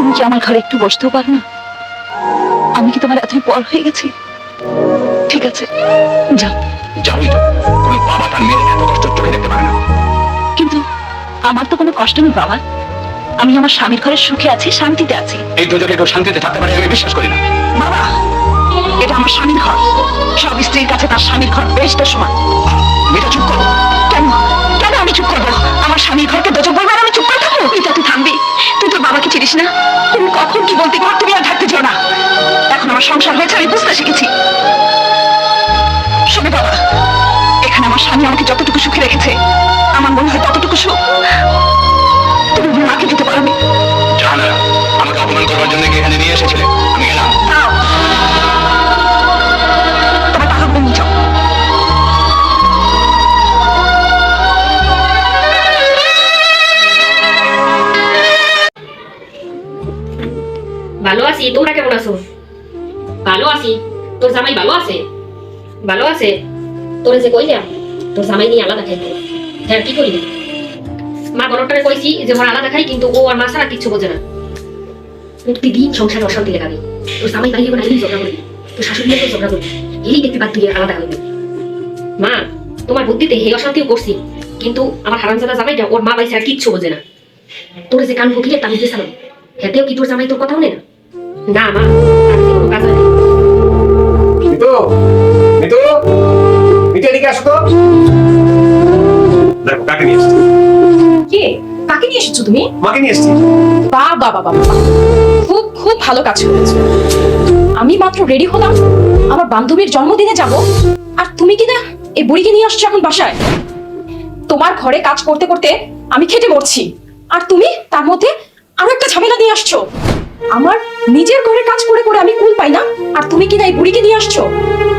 তুমি কি আমার ঘরে একটু বসতেও পারো না? আমি কি তোমার এতই পর হয়ে গেছি? ঠিক আছে, যাও। যাবই তো। কোনো বাবা তার মেয়ের এত কষ্ট চোখে দেখতে পারে না। কিন্তু আমার তো কোনো কষ্ট নেই বাবা। আমি আমার স্বামীর ঘরে সুখে আছি, শান্তিতে আছি। এই দুজনে কেউ শান্তিতে থাকতে পারে আমি বিশ্বাস করি না। বাবা, এটা আমার স্বামীর ঘর। সব স্ত্রীর কাছে তার স্বামীর ঘর বেশটা সমান। মেয়েটা চুপ করো। কেন কেন আমি চুপ করবো? আমার স্বামীর ঘরকে দোজক বলবো আর আমি চুপ করে থাকবো? এটা তুই থামবি? তুই তোর বাবাকে চিনিস না? তুমি কখন কি বলতে পারো? তুমি আর থাকতে চাও না। এখন আমার সংসার হয়েছে, আমি বুঝতে শিখেছি। শোনো বাবা, এখানে আমার স্বামী আমাকে যতটুকু সুখে রেখেছে, আমার মনে হয় ততটুকু সুখ তুমি আমার মাকে দিতে পারবে। জাহানারা আমাকে অপমান করবার জন্য কি এখানে নিয়ে এসেছিলে? আমি গেলাম। তাও তোমার টাকাগুলো নিয়ে যাও। ভালো আছি, তোমরা কেমন আছো? ভালো আছি। তোর জামাই ভালো আছে? ভালো আছে। তোরে যে কইলাম তোর জামাই নিয়ে আলাদা খাইতে, হ্যাঁ কি করিনি? মা বড়টারে কইছি যে ওর আলাদা খাই, কিন্তু ও আর মা ছাড়া কিচ্ছু বোঝে না। প্রতিদিন সংসারে অশান্তি লাগাবি। তোর জামাই বাইরে করে আইলেই ঝগড়া করবি, তোর শাশুড়ি তো ঝগড়া করবি, এই দেখতে বাদ দিয়ে আলাদা হইবে। মা তোমার বুদ্ধিতে হে অশান্তিও করছি, কিন্তু আমার হারামজাদা জামাইটা ওর মা বাইছে আর কিচ্ছু বোঝে না। তোরে যে কান ফকিরে তামিজ দিয়েছিলাম, হেতেও কি তোর জামাই তোর কথা শুনে না? না মা, আর কোনো কাজ হয় না। মিতু, মিতু, মিতু এদিকে আসো তো। দেখো কাকে নিয়ে এসেছি। কে? কাকে নিয়ে এসেছো তুমি? মাকে নিয়ে এসেছি। বাহ বাহ বাহ বাহ, খুব খুব ভালো কাজ করেছো। আমি মাত্র রেডি হলাম আমার বান্ধবীর জন্মদিনে যাব, আর তুমি কি না এই বুড়িকে নিয়ে আসছো এখন বাসায়? তোমার ঘরে কাজ করতে করতে আমি খেটে মরছি, আর তুমি তার মধ্যে আরো একটা ঝামেলা নিয়ে আসছো। আমার নিজের ঘরে কাজ করে করে আমি কুল পাই না, আর তুমি কি না এই বুড়িকে নিয়ে আসছো?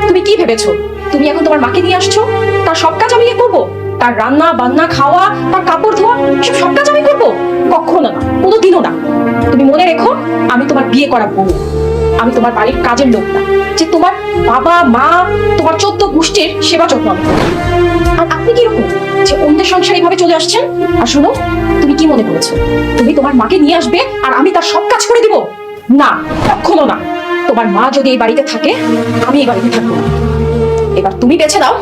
তুমি কি ভেবেছো তুমি এখন তোমার মাকে নিয়ে আসছো, তার সব কাজ আমি করবো? তার রান্না বান্না, খাওয়া, তার কাপড় ধোয়া, এসব সব কাজ আমি করবো? কখনো না, কোনোদিনও না। তুমি মনে রেখো, আমি তোমার বিয়ে করা বউ, আমি তোমার বাড়ির কাজের লোক না, যে তোমার বাবা মা তোমার 14 গোষ্ঠীর সেবা যত্ন আমি করবো। আর আপনি কিরকম যে অন্যের সংসার এইভাবে চলে আসছেন? আর শোনো, তুমি কি মনে করেছো তুমি তোমার মাকে নিয়ে আসবে আর আমি তার সব কাজ করে দিব? না, কখনো না। তোমার মা যদি এই বাড়িতে থাকে, আমি এই বাড়িতে থাকবো না। এবার তুমি বেছে নাও,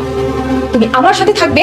তুমি আমার সাথে থাকবে